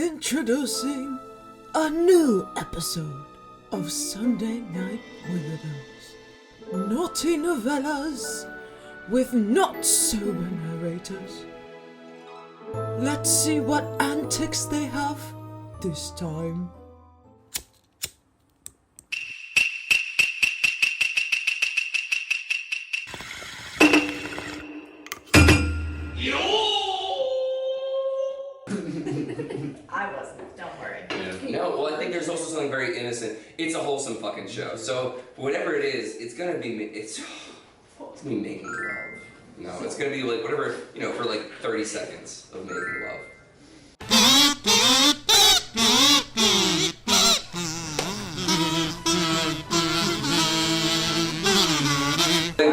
Introducing a new episode of Sunday Night Weirdos. Naughty novellas with not-sober narrators. Let's see what antics they have this time. I wasn't, don't worry. Yeah. No, well, I think there's also something very innocent. It's a wholesome fucking show. So, whatever it is, it's gonna be, it's gonna be making love. No, it's gonna be like, whatever, you know, for like 30 seconds of making love.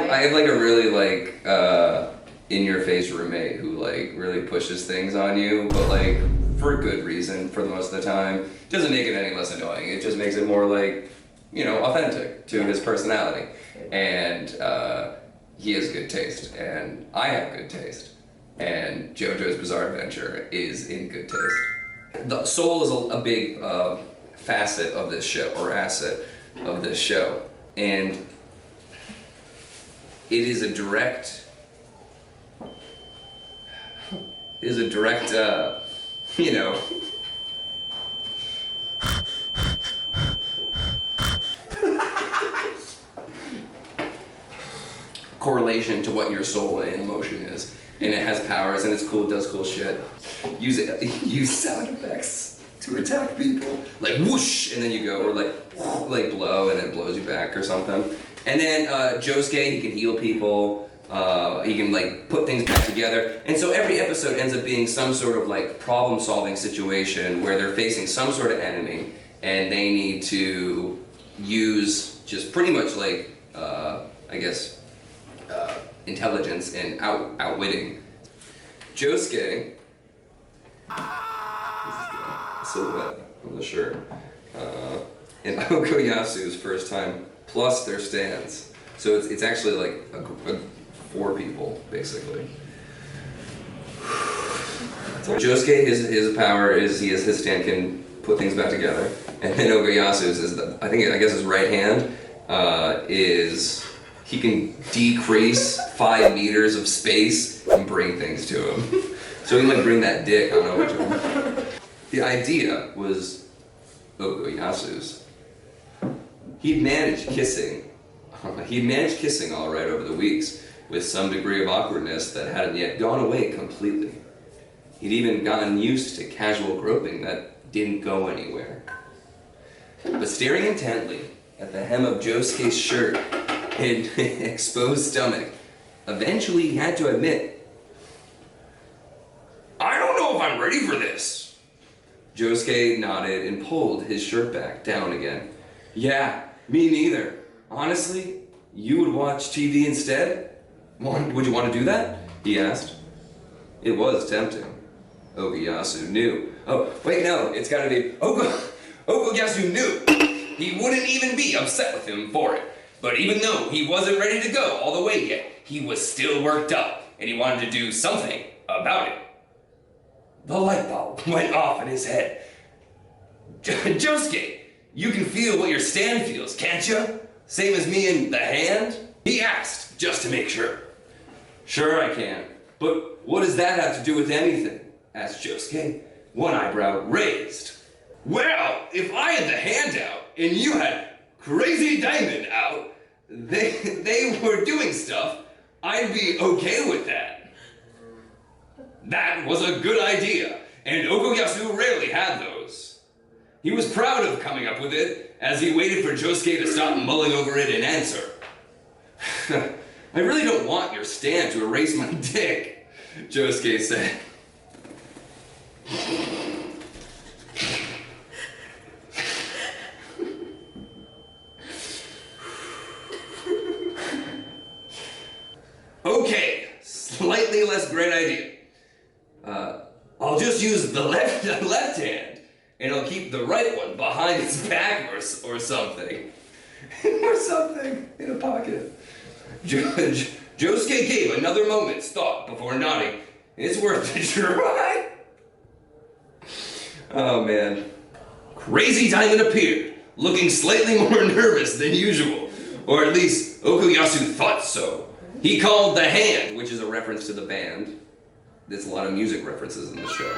I have like a really like, in-your-face roommate who like really pushes things on you, but like for good reason for the most of the time. Doesn't make it any less annoying. It just makes it more like, you know, authentic to his personality. And he has good taste, and I have good taste, and JoJo's Bizarre Adventure is in good taste. The soul is a big facet of this show, or asset of this show, and it is a direct, you know, correlation to what your soul and emotion is. And it has powers, and it's cool, it does cool shit. Use sound effects to attack people. Like whoosh, and then you go, or like blow, and it blows you back or something. And then Josuke, he can heal people. He can like put things back together. And so every episode ends up being some sort of like problem-solving situation where they're facing some sort of enemy, and they need to use just pretty much like, I guess, intelligence and outwitting. Josuke, silhouette on the shirt, and Okoyasu's first time, plus their stands. So it's actually like a 4 people, basically. So Josuke, his power is his stand can put things back together, and then Okuyasu's is I guess his right hand is he can decrease 5 meters of space and bring things to him. So he might bring that dick, I don't know which one. The idea was Okuyasu's. He'd managed kissing all right over the weeks, with some degree of awkwardness that hadn't yet gone away completely. He'd even gotten used to casual groping that didn't go anywhere. But staring intently at the hem of Josuke's shirt and exposed stomach, eventually he had to admit, "I don't know if I'm ready for this." Josuke nodded and pulled his shirt back down again. "Yeah, me neither. Honestly, you would watch TV instead? Would you want to do that?" he asked. It was tempting. Okuyasu knew. Oh, wait, no, it's gotta be Okuyasu knew he wouldn't even be upset with him for it. But even though he wasn't ready to go all the way yet, he was still worked up, and he wanted to do something about it. The light bulb went off in his head. "Josuke, you can feel what your stand feels, can't you? Same as me in the hand?" he asked, just to make sure. "Sure I can, but what does that have to do with anything?" asked Josuke, one eyebrow raised. "Well, if I had the hand out, and you had Crazy Diamond out, they were doing stuff, I'd be okay with that." That was a good idea, and Okuyasu rarely had those. He was proud of coming up with it, as he waited for Josuke to stop mulling over it and answer. "I really don't want your stand to erase my dick," Josuke said. "Okay, slightly less great idea. I'll just use the left hand, and I'll keep the right one behind his back or something." Or something in a pocket. Josuke gave another moment's thought before nodding. "It's worth a try." Oh, man. Crazy Diamond appeared, looking slightly more nervous than usual. Or at least, Okuyasu thought so. He called the hand, which is a reference to the band. There's a lot of music references in the show.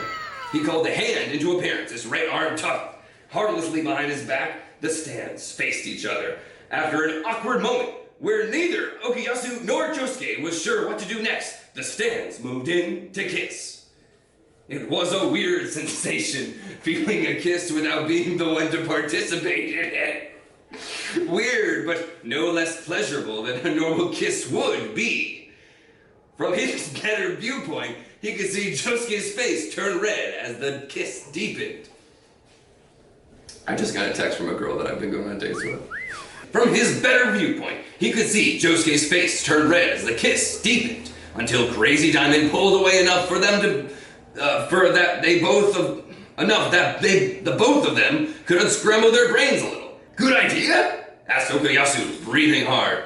He called the hand into appearance, his right arm tucked harmlessly behind his back. The stands faced each other. After an awkward moment, where neither Okuyasu nor Josuke was sure what to do next, the stands moved in to kiss. It was a weird sensation, feeling a kiss without being the one to participate in it. Weird, but no less pleasurable than a normal kiss would be. From his better viewpoint, he could see Josuke's face turn red as the kiss deepened. I just got a text from a girl that I've been going on dates with. From his better viewpoint, he could see Josuke's face turn red as the kiss deepened, until Crazy Diamond pulled away enough for them to the both of them could unscramble their brains a little. Good idea? Asked Okuyasu, breathing hard.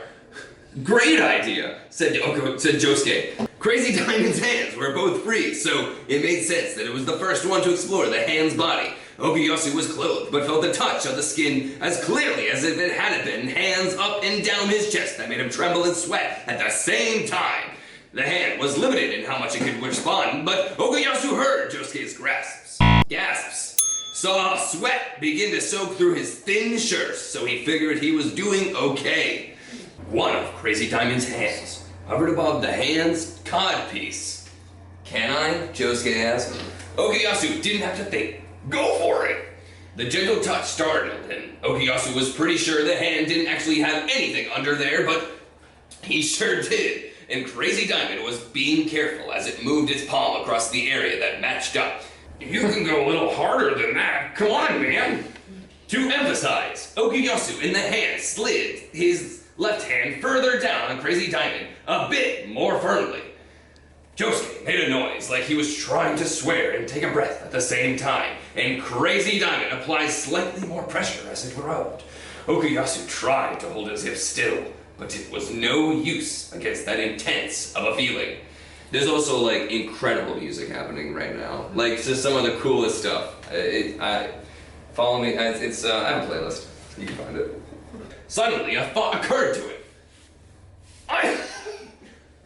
Great idea, said Josuke. Crazy Diamond's hands were both free, so it made sense that it was the first one to explore the hand's body. Okuyasu was clothed, but felt the touch of the skin as clearly as if it had been hands up and down his chest that made him tremble and sweat at the same time. The hand was limited in how much it could respond, but Okuyasu heard Josuke's gasps, saw sweat begin to soak through his thin shirt, so he figured he was doing okay. One of Crazy Diamond's hands hovered above the hand's codpiece. Can I? Josuke asked. Okuyasu didn't have to think. Go for it! The gentle touch startled him. Okuyasu was pretty sure the hand didn't actually have anything under there, but he sure did. And Crazy Diamond was being careful as it moved its palm across the area that matched up. You can go a little harder than that. Come on, man. To emphasize, Okuyasu in the hand slid his left hand further down on Crazy Diamond, a bit more firmly. Josuke made a noise like he was trying to swear and take a breath at the same time, and Crazy Diamond applied slightly more pressure as it rubbed. Okuyasu tried to hold his hips still, but it was no use against that intense of a feeling. There's also like incredible music happening right now, like just some of the coolest stuff. Follow me. I have a playlist. You can find it. Suddenly, a thought occurred to him.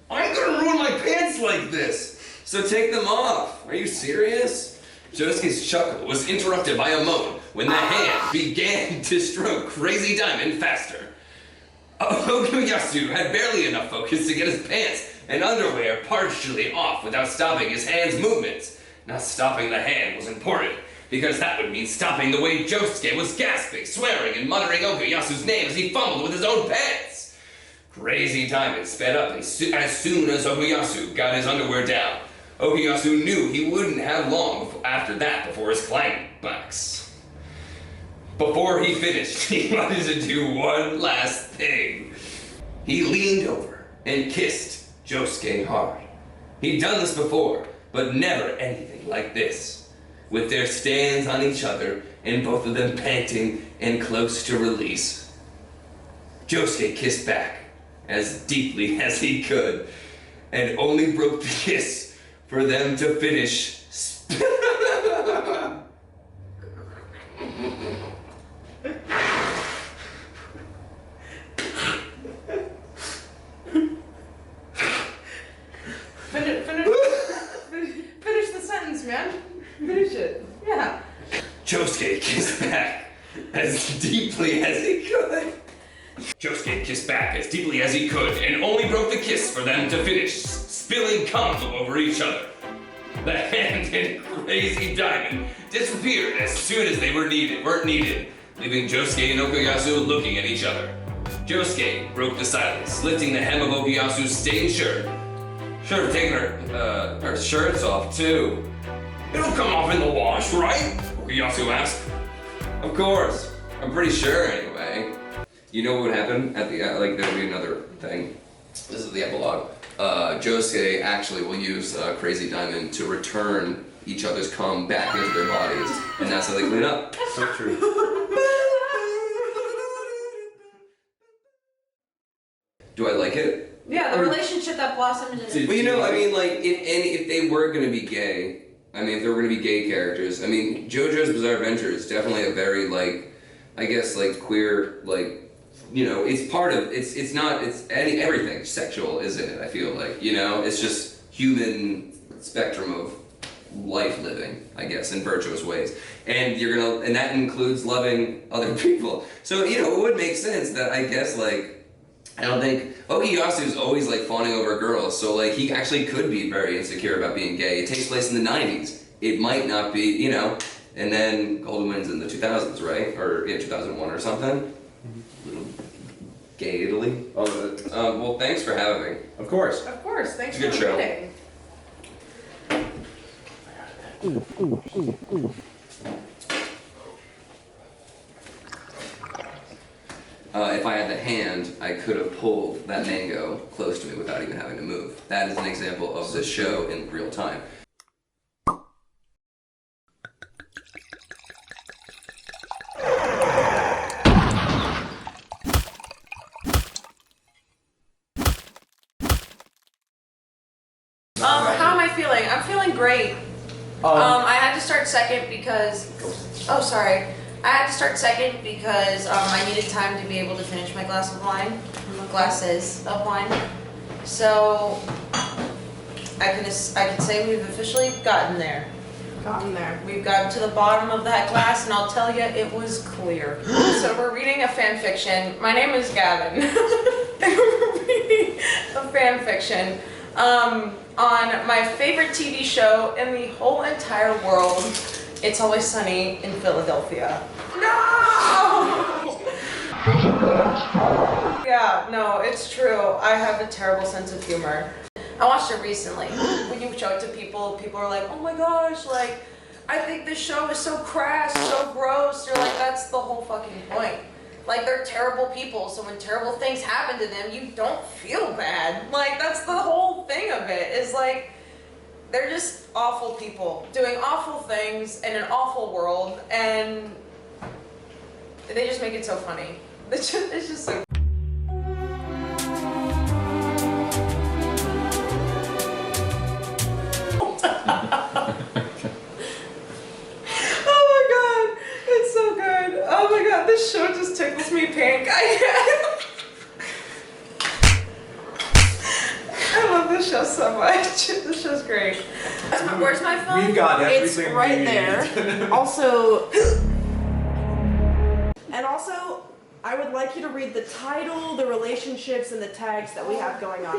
I'm gonna ruin my pants like this. So take them off. Are you serious? Josuke's chuckle was interrupted by a moan when the hand began to stroke Crazy Diamond faster. Okuyasu had barely enough focus to get his pants and underwear partially off without stopping his hand's movements. Not stopping the hand was important, because that would mean stopping the way Josuke was gasping, swearing, and muttering Okuyasu's name as he fumbled with his own pants. Crazy Diamond sped up as soon as Okuyasu got his underwear down. Okuyasu knew he wouldn't have long after that before his climax. Before he finished, he wanted to do one last thing. He leaned over and kissed Josuke hard. He'd done this before, but never anything like this. With their stands on each other and both of them panting and close to release. Josuke kissed back as deeply as he could and only broke the kiss for them to finish. Finish the sentence, man. Finish it. Yeah. Josuke kissed back as deeply as he could. Josuke kissed back as deeply as he could and only broke the kiss for them to finish, spilling cum over each other. The hand and Crazy Diamond disappeared as soon as they weren't needed, leaving Josuke and Okuyasu looking at each other. Josuke broke the silence, lifting the hem of Okuyasu's stained shirt. Should have taken her shirts off too. It'll come off in the wash, right? Okuyasu asked. Of course. I'm pretty sure anyway. You know what would happen at the there'll be another thing. This is the epilogue. Josuke actually will use Crazy Diamond to return each other's cum back into their bodies, and that's how they clean up. So true. Do I like it? Yeah, the relationship that blossomed into. Well, you know, I mean, like, if they were gonna be gay, I mean, if there were going to be gay characters, I mean, JoJo's Bizarre Adventure is definitely a very, like, I guess, like, queer, like, you know, it's part of, it's not, everything sexual is in it, I feel like, you know? It's just human spectrum of life living, I guess, in virtuous ways. And and that includes loving other people. So, you know, it would make sense that, I guess, like, I don't think Okuyasu's always like fawning over girls, so like he actually could be very insecure about being gay. It takes place in the 90s. It might not be, you know, and then Golden Wind's in the 2000s, right? Or yeah, 2001 or something. Little gay Italy. Well, thanks for having me. Of course. Of course. Thanks Good for show. reading. If I had the hand, I could have pulled that mango close to me without even having to move. That is an example of the show in real time. How am I feeling? I'm feeling great. I had to start second because, oh sorry. I had to start second because I needed time to be able to finish my glasses of wine. So I could say we've officially gotten there. We've gotten to the bottom of that glass, and I'll tell you, it was clear. So we're reading a fan fiction. My name is Gavin. And we're reading a fan fiction on my favorite TV show in the whole entire world. It's Always Sunny in Philadelphia. No! Yeah, no, it's true. I have a terrible sense of humor. I watched it recently. When you show it to people, people are like, oh my gosh, like, I think this show is so crass, so gross. You're like, that's the whole fucking point. Like, they're terrible people, so when terrible things happen to them, you don't feel bad. Like, that's the whole thing of it, is like, they're just awful people doing awful things in an awful world, and they just make it so funny. It's just so. Oh my god, it's so good. Oh my god, this show just tickles me pink. I love this show so much. This show's great. Where's my phone? We've got everything It's right we there. need. Also, I would like you to read the title, the relationships, and the tags that we have going on.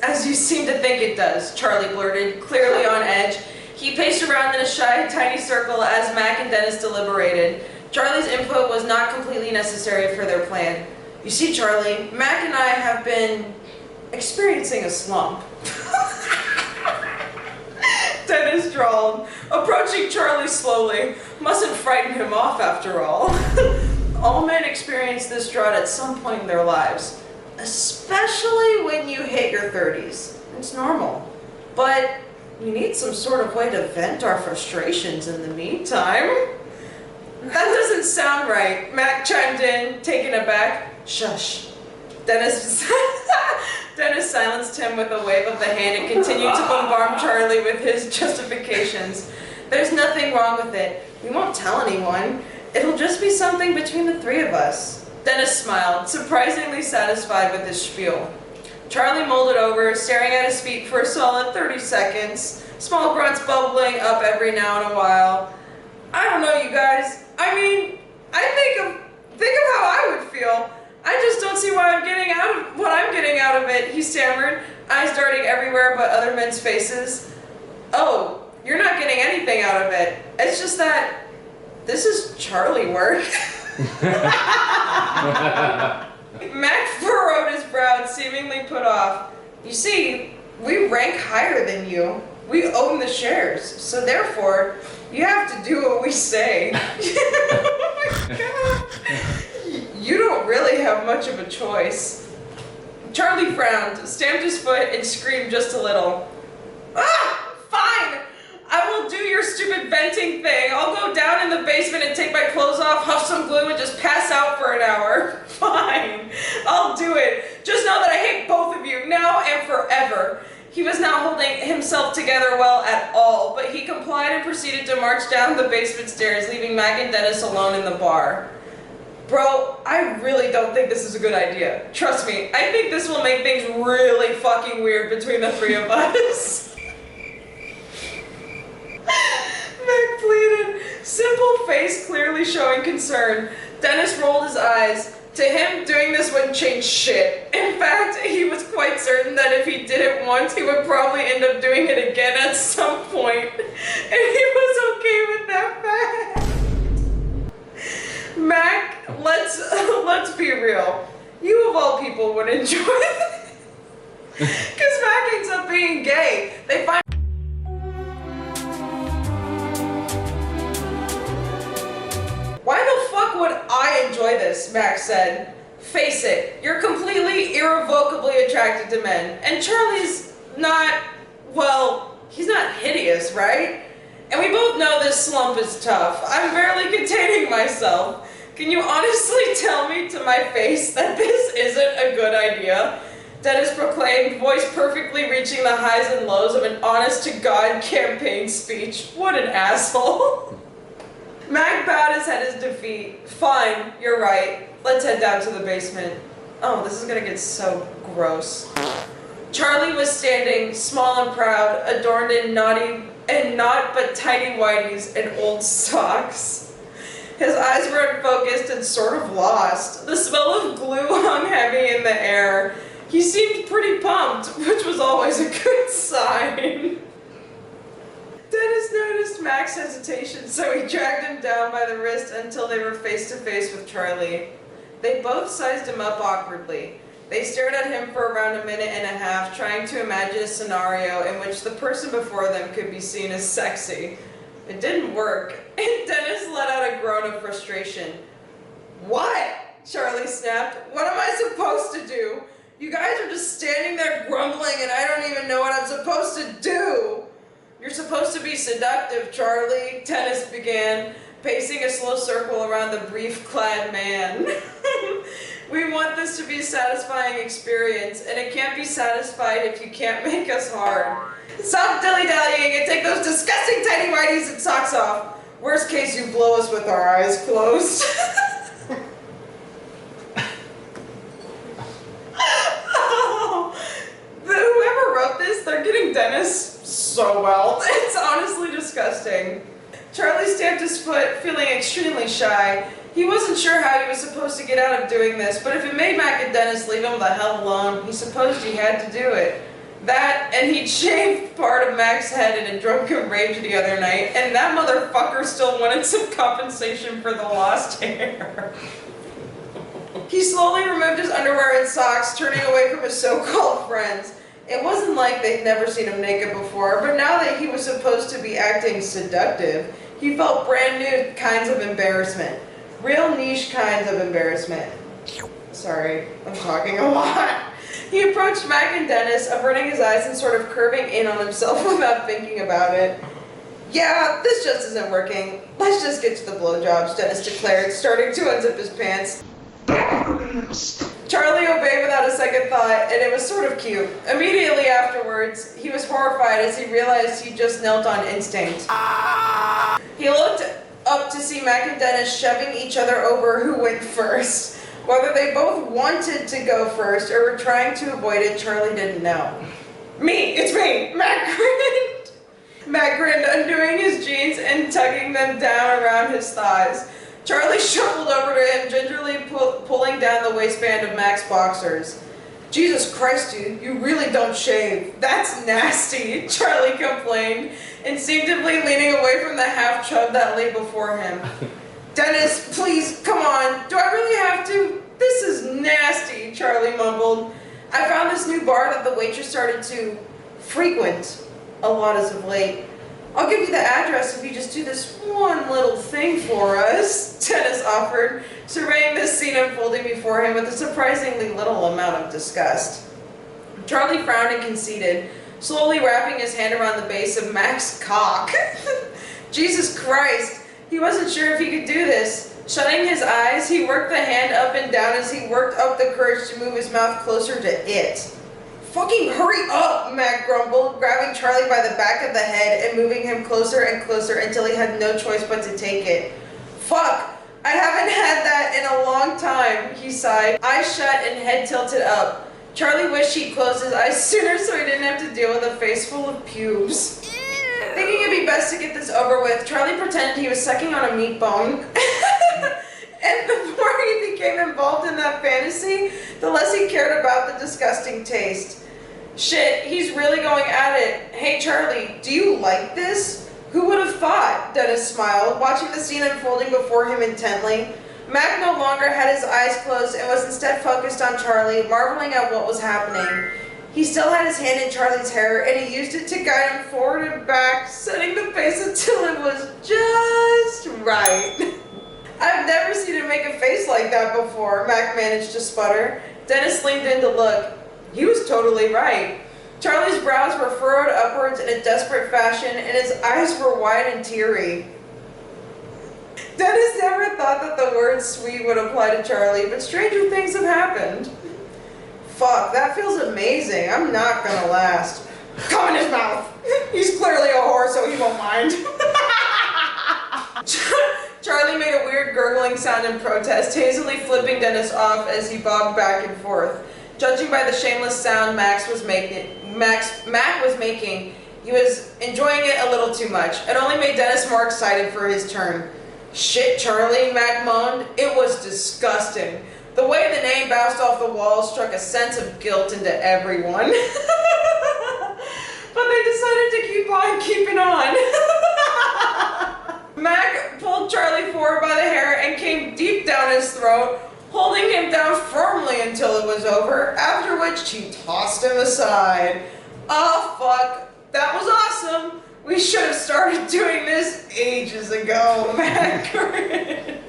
As you seem to think it does, Charlie blurted, clearly on edge. He paced around in a shy, tiny circle as Mac and Dennis deliberated. Charlie's input was not completely necessary for their plan. You see, Charlie, Mac and I have been experiencing a slump. Dennis drawled, approaching Charlie slowly. Mustn't frighten him off, after all. All men experience this drought at some point in their lives. Especially when you hit your 30s. It's normal. But we need some sort of way to vent our frustrations in the meantime. That doesn't sound right, Mac chimed in, taken aback. Shush. Dennis silenced him with a wave of the hand and continued to bombard Charlie with his justifications. There's nothing wrong with it. We won't tell anyone. It'll just be something between the three of us. Dennis smiled, surprisingly satisfied with his spiel. Charlie mulled over, staring at his feet for a solid 30 seconds, small grunts bubbling up every now and a while. I don't know, you guys. I mean, think of how I would feel. I just don't see what I'm getting out of it, he stammered, eyes darting everywhere but other men's faces. Oh, you're not getting anything out of it. It's just that this is Charlie work. Mac furrowed his brow, seemingly put off. You see, We rank higher than you. We own the shares. So therefore, you have to do what we say. Oh my god. You don't really have much of a choice. Charlie frowned, stamped his foot, and screamed just a little. Ah! Fine! I will do your stupid venting thing. I'll go down in the basement and take my clothes off, huff some glue, and just pass out for an hour. Fine. I'll do it. Just know that I hate both of you, now and forever. He was not holding himself together well at all, but he complied and proceeded to march down the basement stairs, leaving Mac and Dennis alone in the bar. Bro, I really don't think this is a good idea. Trust me, I think this will make things really fucking weird between the three of us. Mac pleaded, simple face clearly showing concern. Dennis rolled his eyes. To him, doing this wouldn't change shit. In fact, he was quite certain that if he did it once, he would probably end up doing it again at some point. And he was okay with that fact. Mac, let's be real. You of all people would enjoy it. Because Mac ends up being gay. They find Why the fuck would I enjoy this? Max said. Face it, you're completely irrevocably attracted to men. And Charlie's not, well, he's not hideous, right? And we both know this slump is tough. I'm barely containing myself. Can you honestly tell me to my face that this isn't a good idea? Dennis proclaimed, voice perfectly reaching the highs and lows of an honest-to-God campaign speech. What an asshole. Mac bowed his head as defeat. Fine, you're right. Let's head down to the basement. Oh, this is gonna get so gross. Charlie was standing, small and proud, adorned in not but tidy whities and old socks. His eyes were unfocused and sort of lost. The smell of glue hung heavy in the air. He seemed pretty pumped, which was always a good sign. Dennis noticed Mac's hesitation, so he dragged him down by the wrist until they were face to face with Charlie. They both sized him up awkwardly. They stared at him for around a minute and a half, trying to imagine a scenario in which the person before them could be seen as sexy. It didn't work, and Dennis let out a groan of frustration. What? Charlie snapped. What am I supposed to do? You guys are just standing there grumbling and I don't even know what I'm supposed to do. You're supposed to be seductive, Charlie, Dennis began, pacing a slow circle around the brief-clad man. We want this to be a satisfying experience, and it can't be satisfied if you can't make us hard. Stop dilly-dallying and take those disgusting tiny whities and socks off. Worst case, you blow us with our eyes closed. Whoever wrote this, they're getting Dennis so well. It's honestly disgusting. Charlie stamped his foot, feeling extremely shy. He wasn't sure how he was supposed to get out of doing this, but if it made Mac and Dennis leave him the hell alone, he supposed he had to do it. That, and he'd shaved part of Mac's head in a drunken rage the other night, and that motherfucker still wanted some compensation for the lost hair. He slowly removed his underwear and socks, turning away from his so-called friends. It wasn't like they'd never seen him naked before, but now that he was supposed to be acting seductive, he felt brand new kinds of embarrassment. Real niche kinds of embarrassment. Sorry, I'm talking a lot. He approached Mac and Dennis, averting his eyes and sort of curving in on himself without thinking about it. Yeah, this just isn't working. Let's just get to the blowjobs, Dennis declared, starting to unzip his pants. Charlie obeyed without a second thought, and it was sort of cute. Immediately afterwards, he was horrified as he realized he just knelt on instinct. He looked up to see Mac and Dennis shoving each other over who went first. Whether they both wanted to go first or were trying to avoid it, Charlie didn't know. Me! It's me! Mac grinned! Mac grinned, undoing his jeans and tugging them down around his thighs. Charlie shuffled over to him, gingerly pulling down the waistband of Mac's boxers. Jesus Christ, dude, you really don't shave. That's nasty, Charlie complained, instinctively leaning away from the half-chub that lay before him. Dennis, please, come on. Do I really have to? This is nasty, Charlie mumbled. I found this new bar that the waitress started to frequent, a lot as of late. I'll give you the address if you just do this one little thing for us, Dennis offered, surveying this scene unfolding before him with a surprisingly little amount of disgust. Charlie frowned and conceded, slowly wrapping his hand around the base of Mac's cock. Jesus Christ, he wasn't sure if he could do this. Shutting his eyes, he worked the hand up and down as he worked up the courage to move his mouth closer to it. Fucking hurry up, Mac grumbled, grabbing Charlie by the back of the head and moving him closer and closer until he had no choice but to take it. Fuck, I haven't had that in a long time, he sighed, eyes shut and head tilted up. Charlie wished he'd closed his eyes sooner so he didn't have to deal with a face full of pubes. Thinking it'd be best to get this over with, Charlie pretended he was sucking on a meat bone. And the more he became involved in that fantasy, the less he cared about the disgusting taste. Shit, he's really going at it. Hey Charlie, do you like this? Who would have thought? Dennis smiled, watching the scene unfolding before him intently. Mac no longer had his eyes closed and was instead focused on Charlie, marveling at what was happening. He still had his hand in Charlie's hair, and he used it to guide him forward and back, setting the pace until it was just right. I've never seen him make a face like that before, Mac managed to sputter. Dennis leaned in to look. He was totally right. Charlie's brows were furrowed upwards in a desperate fashion, and his eyes were wide and teary. Dennis never thought that the word sweet would apply to Charlie, but stranger things have happened. Fuck, that feels amazing. I'm not gonna last. Come in his mouth. He's clearly a whore, so he won't mind. Charlie made a weird gurgling sound in protest, hazily flipping Dennis off as he bobbed back and forth. Judging by the shameless sound Mac was making, he was enjoying it a little too much. It only made Dennis more excited for his turn. Shit, Charlie, Mac moaned. It was disgusting. The way the name bounced off the walls struck a sense of guilt into everyone. But they decided to keep on keeping on. Mac pulled Charlie forward by the hair and came deep down his throat, holding him down firmly until it was over, after which he tossed him aside. Oh fuck, that was awesome. We should have started doing this ages ago, Mac grinned.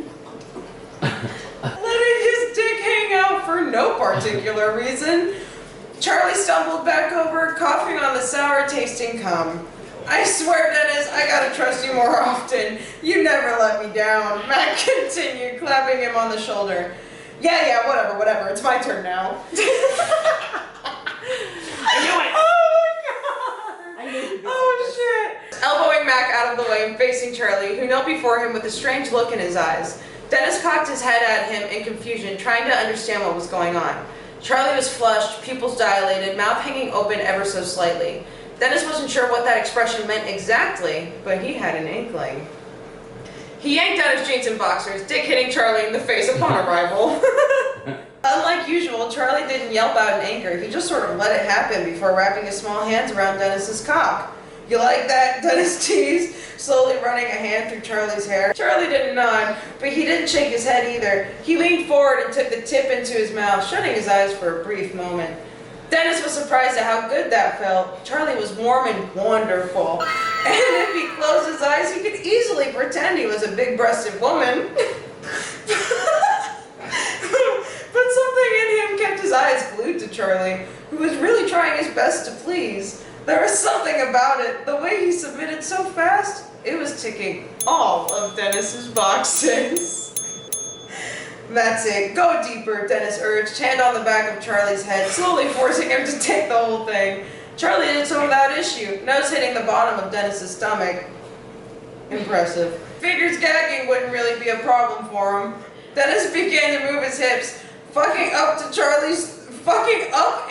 Letting his dick hang out for no particular reason. Charlie stumbled back over, coughing on the sour-tasting cum. I swear, Dennis, I gotta trust you more often. You never let me down. Mac continued, clapping him on the shoulder. Yeah, whatever. It's my turn now. I knew it. Oh my god. Oh shit. Elbowing Mac out of the way and facing Charlie, who knelt before him with a strange look in his eyes. Dennis cocked his head at him in confusion, trying to understand what was going on. Charlie was flushed, pupils dilated, mouth hanging open ever so slightly. Dennis wasn't sure what that expression meant exactly, but he had an inkling. He yanked out his jeans and boxers, dick hitting Charlie in the face upon arrival. Unlike usual, Charlie didn't yelp out in anger. He just sort of let it happen before wrapping his small hands around Dennis's cock. You like that? Dennis teased, slowly running a hand through Charlie's hair. Charlie didn't nod, but he didn't shake his head either. He leaned forward and took the tip into his mouth, shutting his eyes for a brief moment. Dennis was surprised at how good that felt. Charlie was warm and wonderful. And if he closed his eyes, he could easily pretend he was a big-breasted woman. But something in him kept his eyes glued to Charlie, who was really trying his best to please. There was something about it. The way he submitted so fast, it was ticking all of Dennis's boxes. That's it. Go deeper, Dennis urged, hand on the back of Charlie's head, slowly forcing him to take the whole thing. Charlie did so without issue, nose hitting the bottom of Dennis's stomach. Impressive. Figures gagging wouldn't really be a problem for him. Dennis began to move his hips, fucking up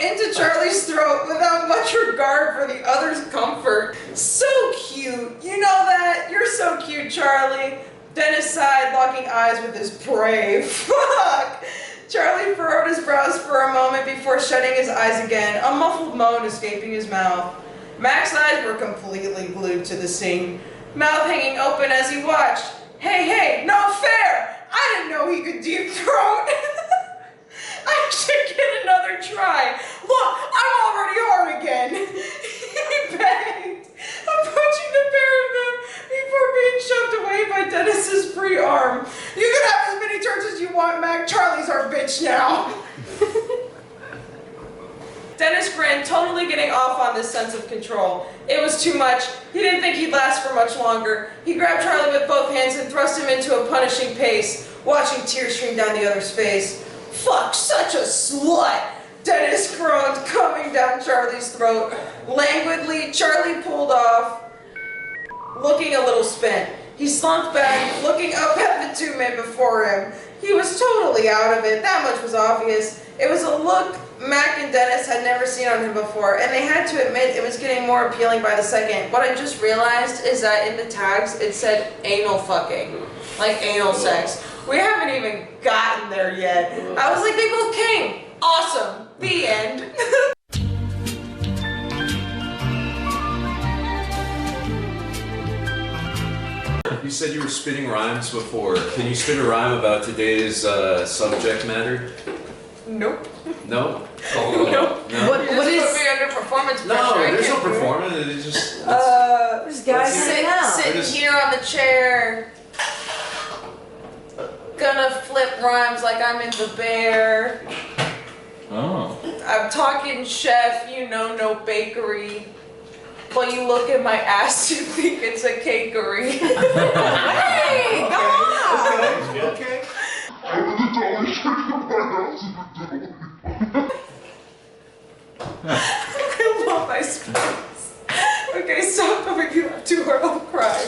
into Charlie's throat without much regard for the other's comfort. So cute. You know that? You're so cute, Charlie. Dennis sighed, locking eyes with his prey. Fuck! Charlie furrowed his brows for a moment before shutting his eyes again, a muffled moan escaping his mouth. Mac's eyes were completely glued to the scene, mouth hanging open as he watched. Hey, not fair! I didn't know he could deep throat! I should get another try. Look, I'm already hard again. begged, approaching the pair of them before being shoved away by Dennis's free arm. You can have as many turns as you want, Mac. Charlie's our bitch now. Dennis grinned, totally getting off on this sense of control. It was too much. He didn't think he'd last for much longer. He grabbed Charlie with both hands and thrust him into a punishing pace, watching tears stream down the other's face. Fuck, such a slut! Dennis groaned, coming down Charlie's throat. Languidly, Charlie pulled off, looking a little spent. He slumped back, looking up at the two men before him. He was totally out of it, that much was obvious. It was a look Mac and Dennis had never seen on him before, and they had to admit it was getting more appealing by the second. What I just realized is that in the tags it said anal fucking, like anal sex. We haven't even gotten there yet. I was like, they both came. Awesome. The end. You said you were spitting rhymes before. Can you spit a rhyme about today's subject matter? Nope. No? Nope. No? What is? Put me under performance pressure. No, I there's no can't do it. performance. It's just. This guy's Sitting here on the chair. Gonna flip rhymes like I'm in the bear. Oh. I'm talking chef, you know, no bakery. But you look at my ass, you think it's a cakery. Hey, go on! Okay. I love my space. Okay, stop coming too hard, I'll cry.